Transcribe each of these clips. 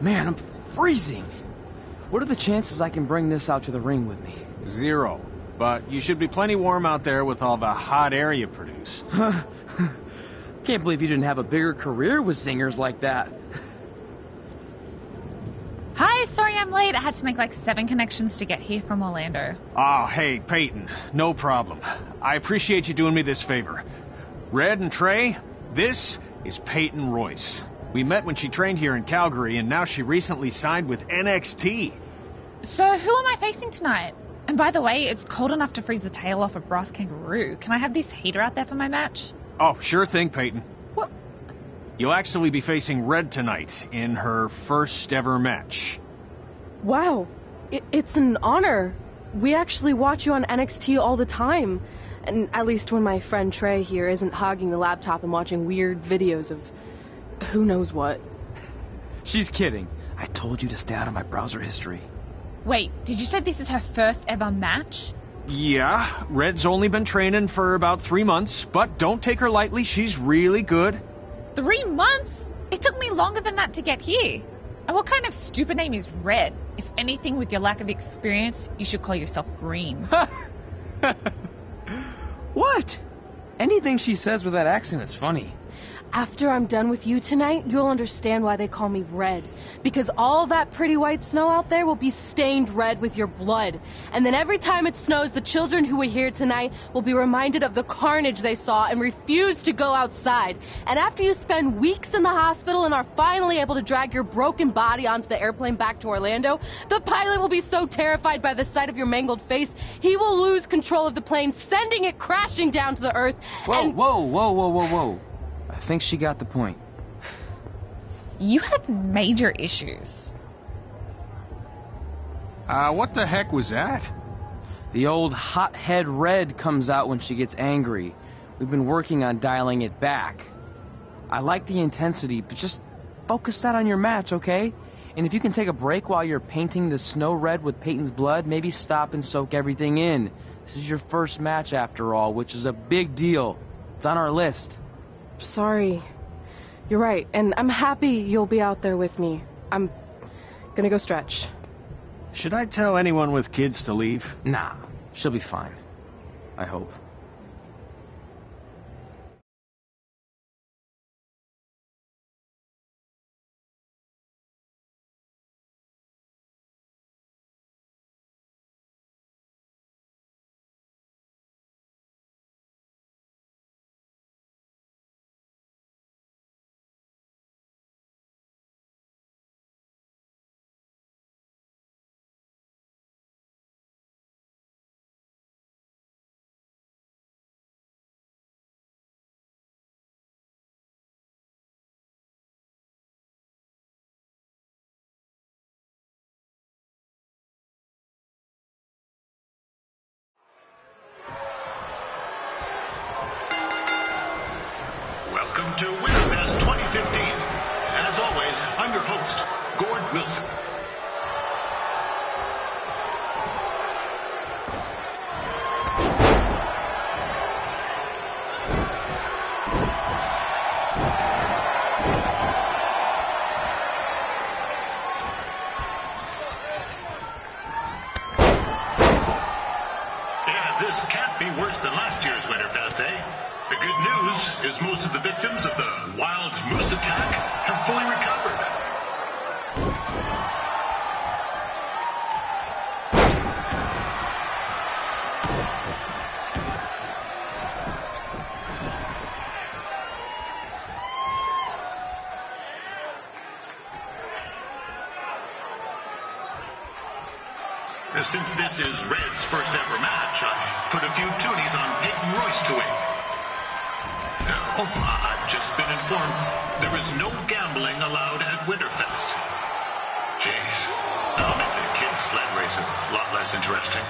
Man, I'm freezing. What are the chances I can bring this out to the ring with me? 0. But you should be plenty warm out there with all the hot air you produce. Can't believe you didn't have a bigger career with singers like that. Hi, sorry I'm late. I had to make like 7 connections to get here from Orlando. Oh, hey, Peyton. No problem. I appreciate you doing me this favor. Red and Trey, this is Peyton Royce. We met when she trained here in Calgary, and now she recently signed with NXT. So who am I facing tonight? And by the way, it's cold enough to freeze the tail off a brass kangaroo. Can I have this heater out there for my match? Oh, sure thing, Peyton. What? You'll actually be facing Red tonight in her first ever match. Wow, it's an honor. We actually watch you on NXT all the time. And at least when my friend Trey here isn't hogging the laptop and watching weird videos of who knows what. She's kidding. I told you to stay out of my browser history. Wait, did you say this is her first ever match? Yeah, Red's only been training for about 3 months, but don't take her lightly, she's really good. 3 months? It took me longer than that to get here. And what kind of stupid name is Red? If anything, with your lack of experience, you should call yourself Green. What? Anything she says with that accent is funny. After I'm done with you tonight, you'll understand why they call me Red. Because all that pretty white snow out there will be stained red with your blood. And then every time it snows, the children who are here tonight will be reminded of the carnage they saw and refuse to go outside. And after you spend weeks in the hospital and are finally able to drag your broken body onto the airplane back to Orlando, the pilot will be so terrified by the sight of your mangled face, he will lose control of the plane, sending it crashing down to the earth. Whoa. I think she got the point. You have major issues. What the heck was that? The old hothead Red comes out when she gets angry. We've been working on dialing it back. I like the intensity, but just focus that on your match, okay? And if you can take a break while you're painting the snow red with Peyton's blood, maybe stop and soak everything in. This is your first match after all, which is a big deal. It's on our list. Sorry. You're right, and I'm happy you'll be out there with me. I'm gonna go stretch. Should I tell anyone with kids to leave? Nah, she'll be fine. I hope. Welcome to Winterfest 2015. As always, I'm your host, Gord Wilson. Yeah, this can't be worse than last year's Winterfest, eh? The good news is most of the victims of the wild moose attack have fully recovered. Since this is Red's first ever match, I put a few toonies on Peyton Royce to win. I've just been informed there is no gambling allowed at Winterfest. Jeez, that'll make the kids' sled races a lot less interesting.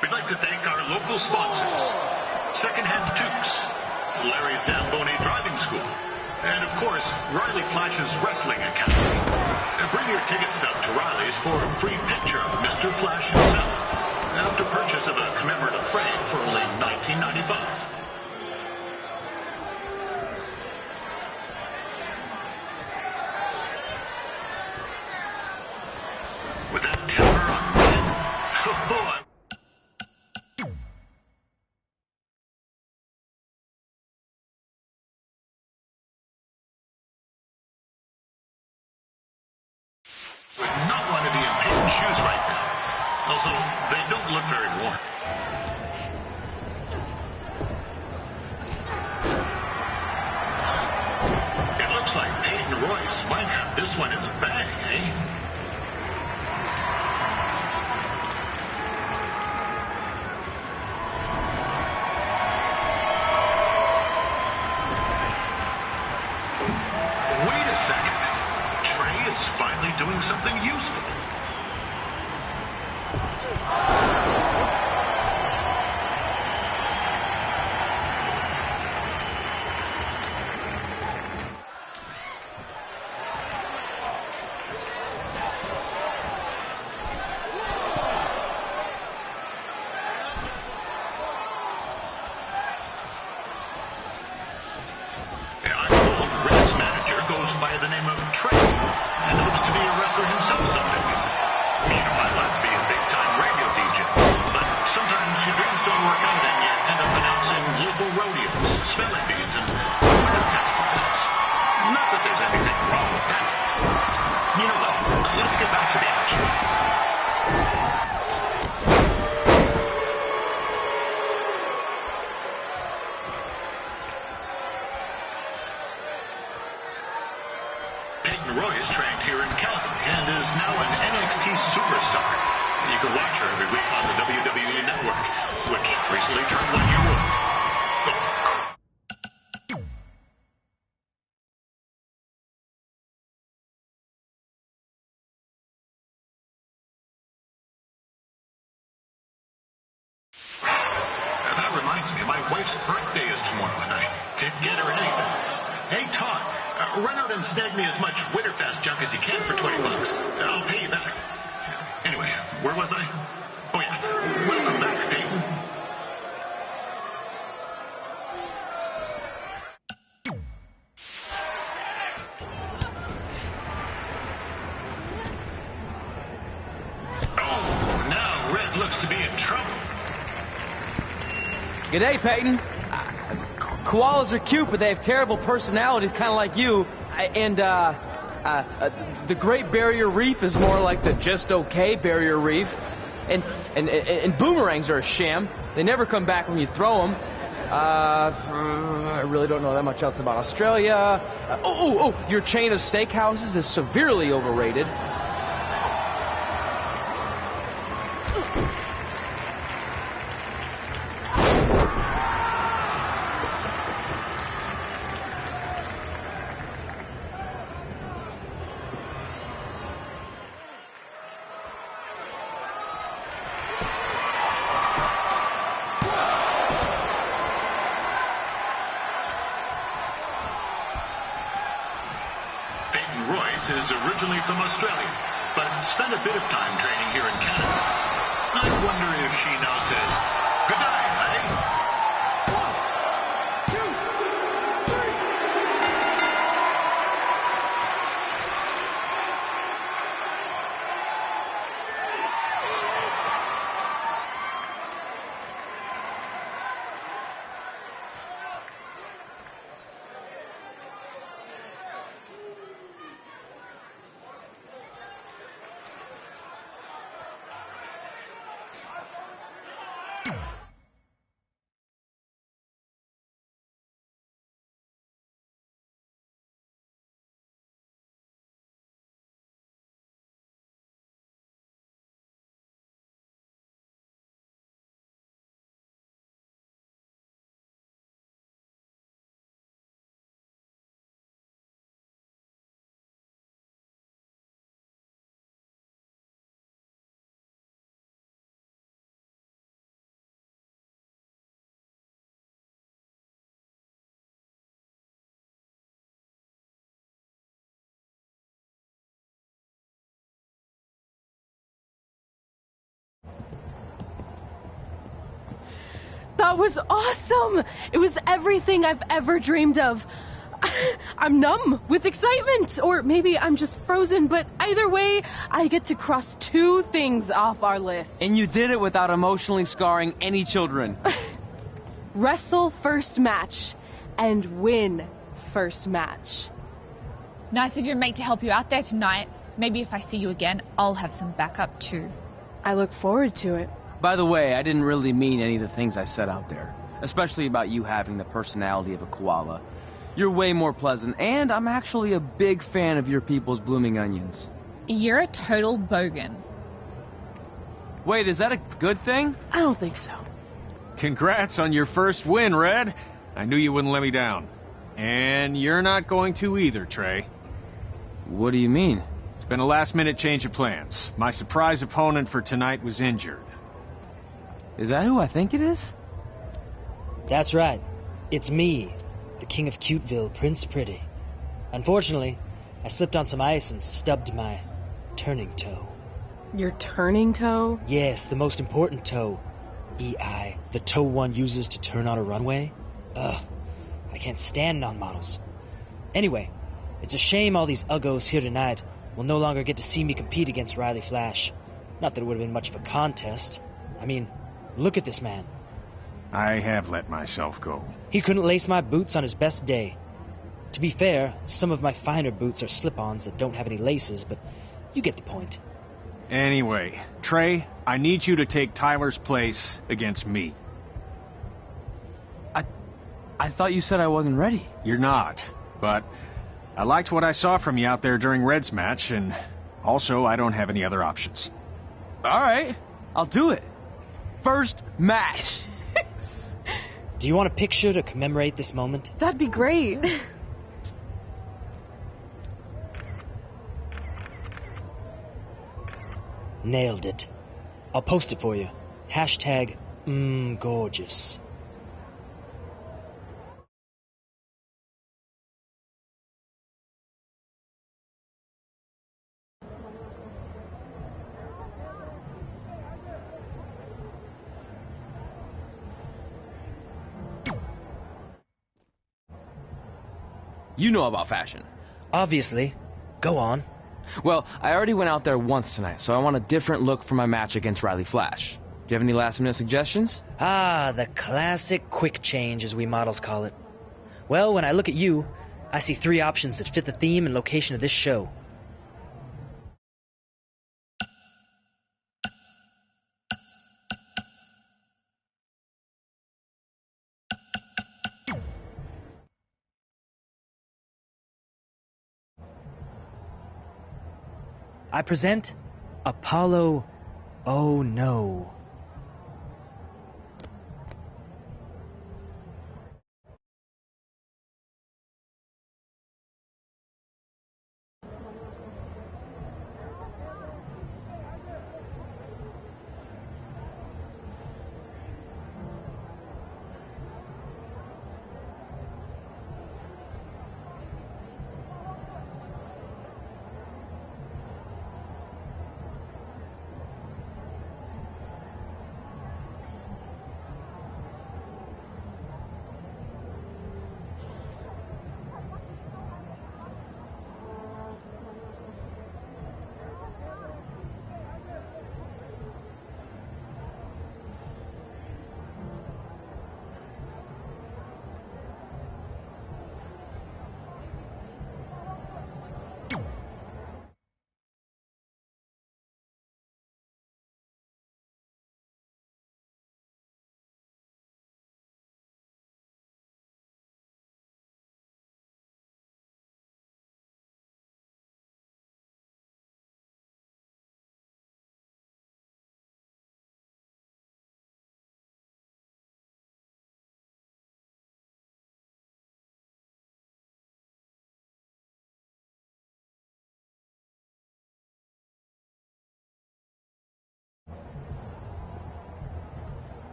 We'd like to thank our local sponsors, Secondhand Tukes, Larry Zamboni Driving School, And, of course, Riley Flash's Wrestling Academy. Bring your ticket stub to Riley's for a free picture of Mr. Flash himself after purchase of a commemorative frame for only $19.95. With that temper on Red, oh boy. Would not want to be in Peyton's shoes right now. Also, they don't look very warm. It looks like Peyton Royce might have this one in the bag, eh? Wait a second. Trey is finally doing something useful. I'm told Red's manager goes by the name of Trey and hopes to be a wrestler himself someday. I'd like to be a big-time radio DJ, but sometimes your dreams don't work out and you end up announcing local rodeos, spelling bees, and winter festivals. Not that there's anything wrong with that. You know what? Let's get back to the action. Peyton Royce trained here in Calgary and is now an NXT superstar. You can watch her every week on the WWE Network, which recently turned 1 year old. That reminds me, my wife's birthday is tomorrow, and I didn't get her anything. Hey, Todd, run out and snag me as much Winterfest junk as you can for $20. I'll pay you back. Anyway, where was I? Oh, yeah. Welcome back, Peyton. Oh, now Red looks to be in trouble. G'day, Peyton. Koalas are cute, but they have terrible personalities, kind of like you. And the Great Barrier Reef is more like the just okay Barrier Reef. And boomerangs are a sham. They never come back when you throw them. I really don't know that much else about Australia. Your chain of steakhouses is severely overrated. Royce is originally from Australia, but spent a bit of time training here in Canada. I wonder if she now says, good night, eh? thought was awesome. It was everything I've ever dreamed of. I'm numb with excitement, or maybe I'm just frozen, but either way, I get to cross 2 things off our list. And you did it without emotionally scarring any children. Wrestle first match and win first match. Nice of your mate to help you out there tonight. Maybe if I see you again, I'll have some backup too. I look forward to it. By the way, I didn't really mean any of the things I said out there, especially about you having the personality of a koala. You're way more pleasant, and I'm actually a big fan of your people's blooming onions. You're a total bogan. Wait, is that a good thing? I don't think so. Congrats on your first win, Red. I knew you wouldn't let me down. And you're not going to either, Trey. What do you mean? It's been a last-minute change of plans. My surprise opponent for tonight was injured. Is that who I think it is? That's right. It's me, the King of Cuteville, Prince Pretty. Unfortunately, I slipped on some ice and stubbed my turning toe. Your turning toe? Yes, the most important toe. EI, the toe one uses to turn on a runway. Ugh, I can't stand non-models. Anyway, it's a shame all these uggos here tonight will no longer get to see me compete against Riley Flash. Not that it would have been much of a contest. I mean, look at this man. I have let myself go. He couldn't lace my boots on his best day. To be fair, some of my finer boots are slip-ons that don't have any laces, but you get the point. Anyway, Trey, I need you to take Tyler's place against me. I thought you said I wasn't ready. You're not, but I liked what I saw from you out there during Red's match, and also I don't have any other options. All right, I'll do it. First match. Do you want a picture to commemorate this moment? That'd be great. Nailed it. I'll post it for you. Hashtag gorgeous. You know about fashion. Obviously. Go on. Well, I already went out there once tonight, so I want a different look for my match against Riley Flash. Do you have any last-minute suggestions? Ah, the classic quick change, as we models call it. Well, when I look at you, I see 3 options that fit the theme and location of this show. I present Apollo Oh No.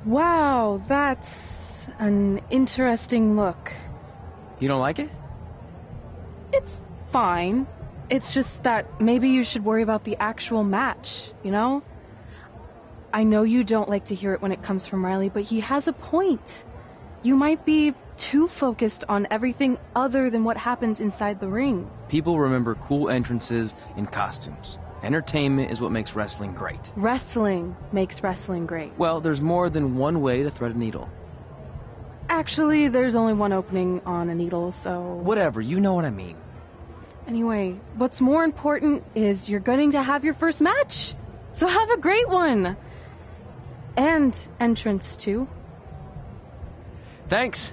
Wow, that's an interesting look. You don't like it? It's fine. It's just that maybe you should worry about the actual match, you know? I know you don't like to hear it when it comes from Riley, but he has a point. You might be too focused on everything other than what happens inside the ring. People remember cool entrances and costumes. Entertainment is what makes wrestling great. Wrestling makes wrestling great. Well, there's more than one way to thread a needle. Actually, there's only one opening on a needle, so... Whatever, you know what I mean. Anyway, what's more important is you're going to have your first match. So have a great one. And entrance, too. Thanks.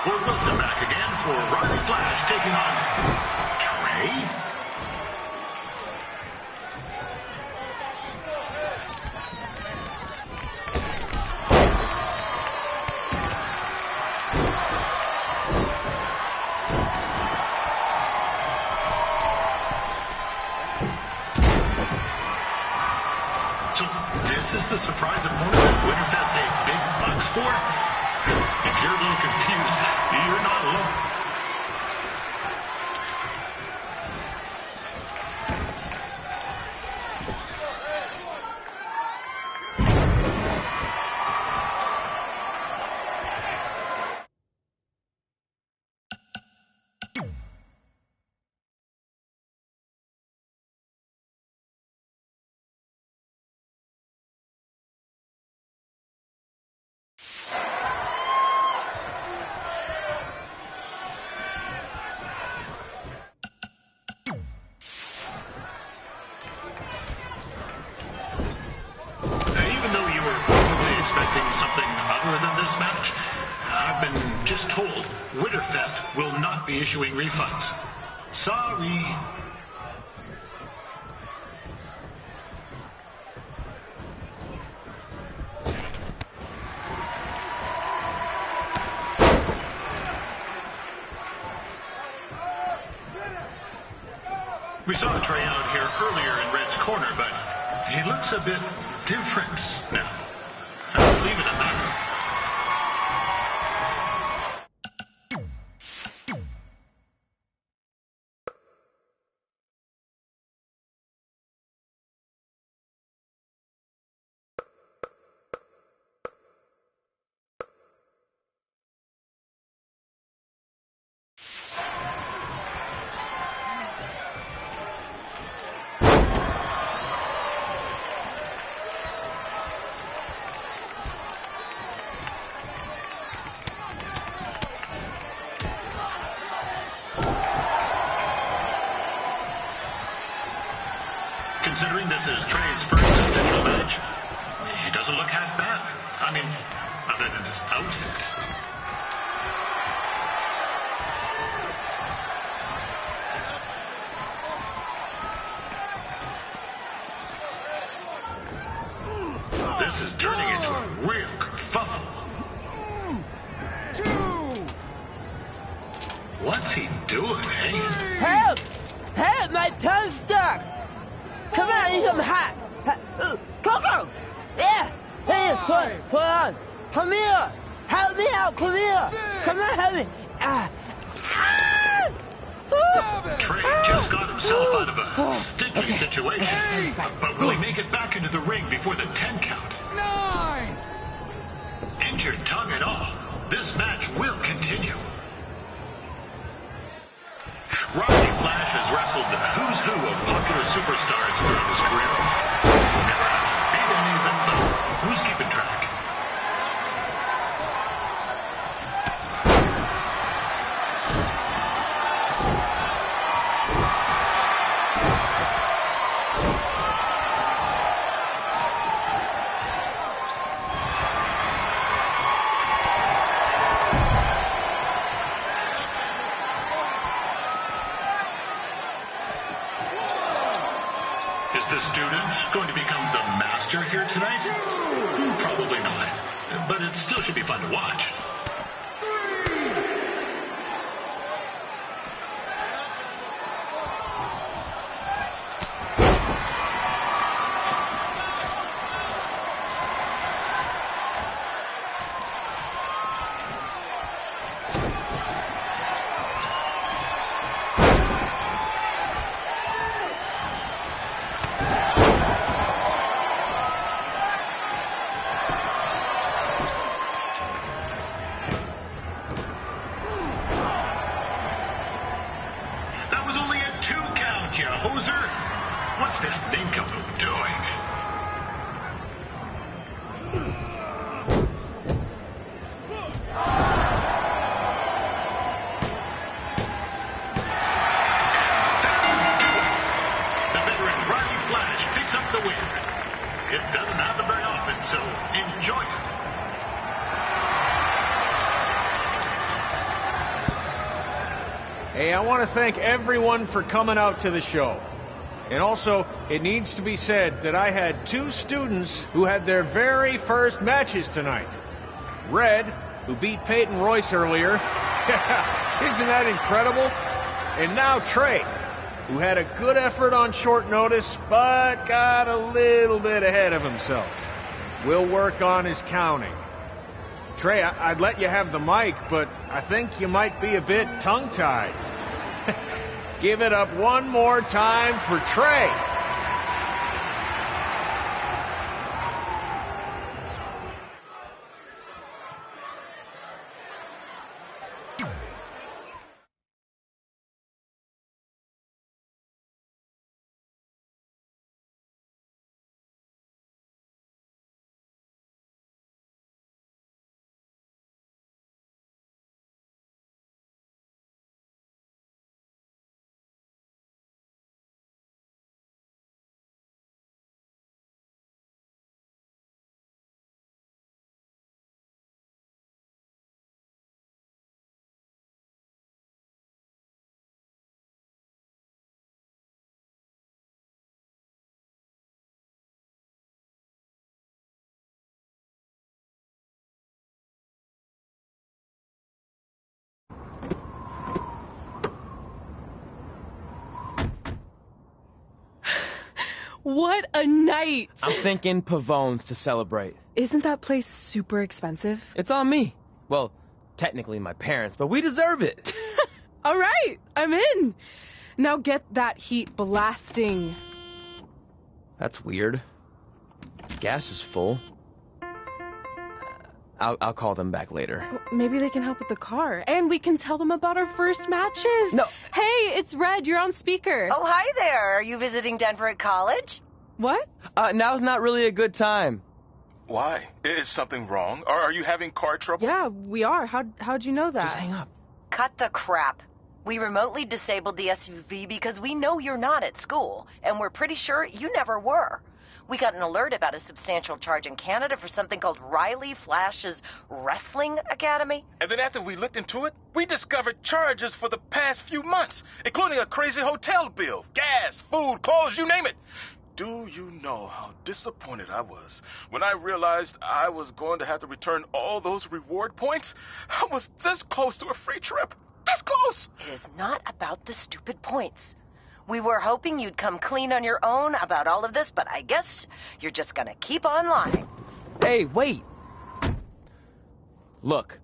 We're Wilson back again for Riley Flash taking on Trey. So this is the surprise opponent that Winterfest paid big bucks for? If you're a little confused, you're not alone. Something other than this match? I've been just told Winterfest will not be issuing refunds. Sorry. We saw Trey out here earlier in Red's corner, but he looks a bit different now. I'll leave it at that. Considering this is Trey's first official match, he doesn't look half bad. I mean, other than his outfit. This is turning into a real kerfuffle. What's he doing, eh? Help! Help! My tongue's stuck! Come on, I need some hot! Coco! Yeah! Hey, hold on! Come here! Help me out! Come here! Come on, help me! Trey just got himself out of a sticky situation. But will he make it back into the ring before the 10 count? 9! Injured tongue and all, this match will continue. Rodney Flash has wrestled the who's who of popular superstars throughout his career. Never has to beat any of them, but who's keeping track? Is the student going to become the master here tonight? Probably not. But it still should be fun to watch. What's this nincompoop doing? The veteran Rodney Flash picks up the win. It doesn't happen very often, so enjoy it. Hey, I want to thank everyone for coming out to the show. And also, it needs to be said that I had 2 students who had their very first matches tonight. Red, who beat Peyton Royce earlier. Isn't that incredible? And now Trey, who had a good effort on short notice, but got a little bit ahead of himself. We'll work on his counting. Trey, I'd let you have the mic, but I think you might be a bit tongue-tied. Give it up one more time for Trey. What a night! I'm thinking Pavone's to celebrate. Isn't that place super expensive? It's on me. Well, technically my parents, but we deserve it. All right, I'm in. Now get that heat blasting. That's weird. Gas is full. I'll call them back later. Maybe they can help with the car. And we can tell them about our first matches. No. Hey, it's Red. You're on speaker. Oh, hi there. Are you visiting Denver at college? What? Now's not really a good time. Why? Is something wrong? Or are you having car trouble? Yeah, we are. How'd you know that? Just hang up. Cut the crap. We remotely disabled the SUV because we know you're not at school, and we're pretty sure you never were. We got an alert about a substantial charge in Canada for something called Riley Flash's Wrestling Academy. And then after we looked into it, we discovered charges for the past few months, including a crazy hotel bill, gas, food, clothes, you name it. Do you know how disappointed I was when I realized I was going to have to return all those reward points? I was this close to a free trip. That's close. It is not about the stupid points. We were hoping you'd come clean on your own about all of this, but I guess you're just gonna keep on lying. Hey, wait! Look,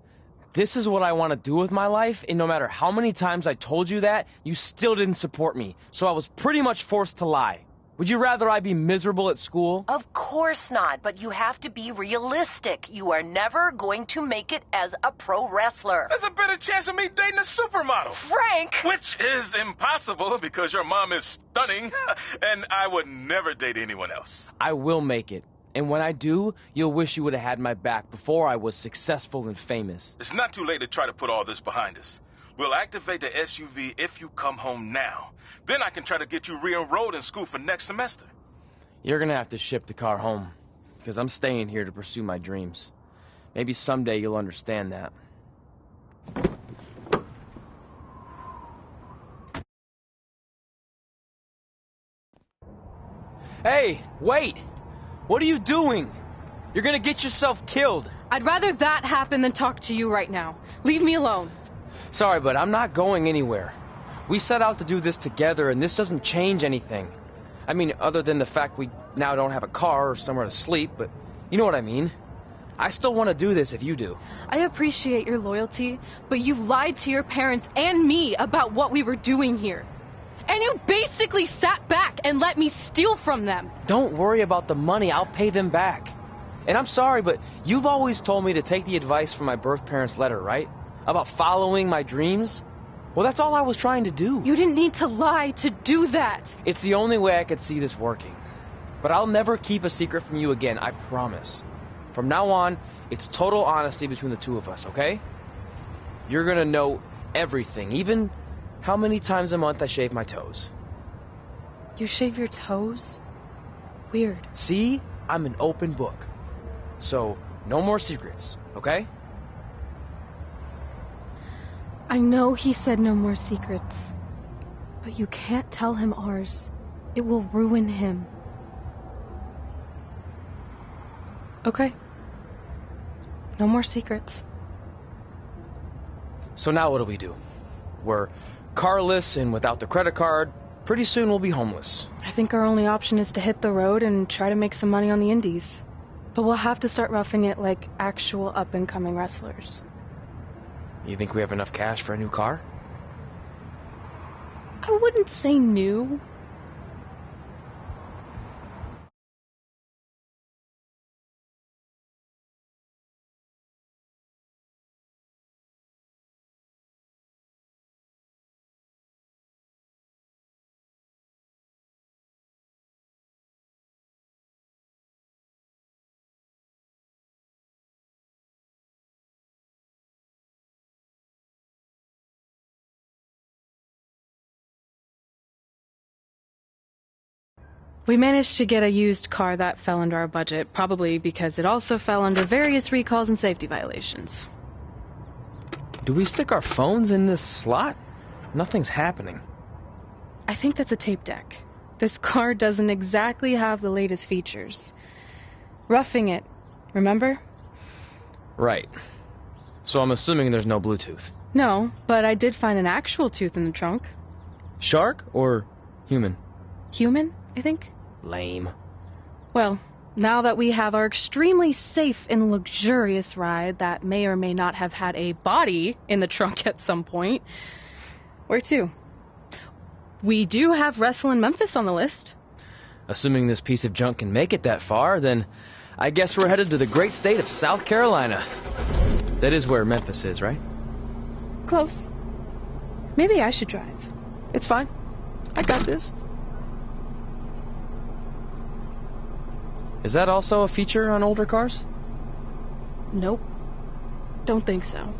this is what I want to do with my life, and no matter how many times I told you that, you still didn't support me, so I was pretty much forced to lie. Would you rather I be miserable at school? Of course not, but you have to be realistic. You are never going to make it as a pro wrestler. There's a better chance of me dating a supermodel. Frank! Which is impossible because your mom is stunning, and I would never date anyone else. I will make it. And when I do, you'll wish you would have had my back before I was successful and famous. It's not too late to try to put all this behind us. We'll activate the SUV if you come home now. Then I can try to get you re-enrolled in school for next semester. You're gonna have to ship the car home, because I'm staying here to pursue my dreams. Maybe someday you'll understand that. Hey, wait! What are you doing? You're gonna get yourself killed. I'd rather that happen than talk to you right now. Leave me alone. Sorry, but I'm not going anywhere. We set out to do this together, and this doesn't change anything. I mean, other than the fact we now don't have a car or somewhere to sleep, but you know what I mean. I still want to do this if you do. I appreciate your loyalty, but you lied to your parents and me about what we were doing here. And you basically sat back and let me steal from them. Don't worry about the money. I'll pay them back. And I'm sorry, but you've always told me to take the advice from my birth parents' letter, right? About following my dreams? Well, that's all I was trying to do. You didn't need to lie to do that. It's the only way I could see this working. But I'll never keep a secret from you again, I promise. From now on, it's total honesty between the two of us, okay? You're gonna know everything, even how many times a month I shave my toes. You shave your toes? Weird. See? I'm an open book. So, no more secrets, okay? I know he said no more secrets, but you can't tell him ours. It will ruin him. Okay. No more secrets. So now what do? We're carless and without the credit card. Pretty soon we'll be homeless. I think our only option is to hit the road and try to make some money on the indies. But we'll have to start roughing it like actual up-and-coming wrestlers. You think we have enough cash for a new car? I wouldn't say new. We managed to get a used car that fell under our budget, probably because it also fell under various recalls and safety violations. Do we stick our phones in this slot? Nothing's happening. I think that's a tape deck. This car doesn't exactly have the latest features. Roughing it, remember? Right. So I'm assuming there's no Bluetooth. No, but I did find an actual tooth in the trunk. Shark or human? Human, I think. Lame. Well, now that we have our extremely safe and luxurious ride that may or may not have had a body in the trunk at some point, where to? We do have Wrestle in Memphis on the list. Assuming this piece of junk can make it that far, then I guess we're headed to the great state of South Carolina. That is where Memphis is, right? Close. Maybe I should drive. It's fine. I got this. Is that also a feature on older cars? Nope. Don't think so.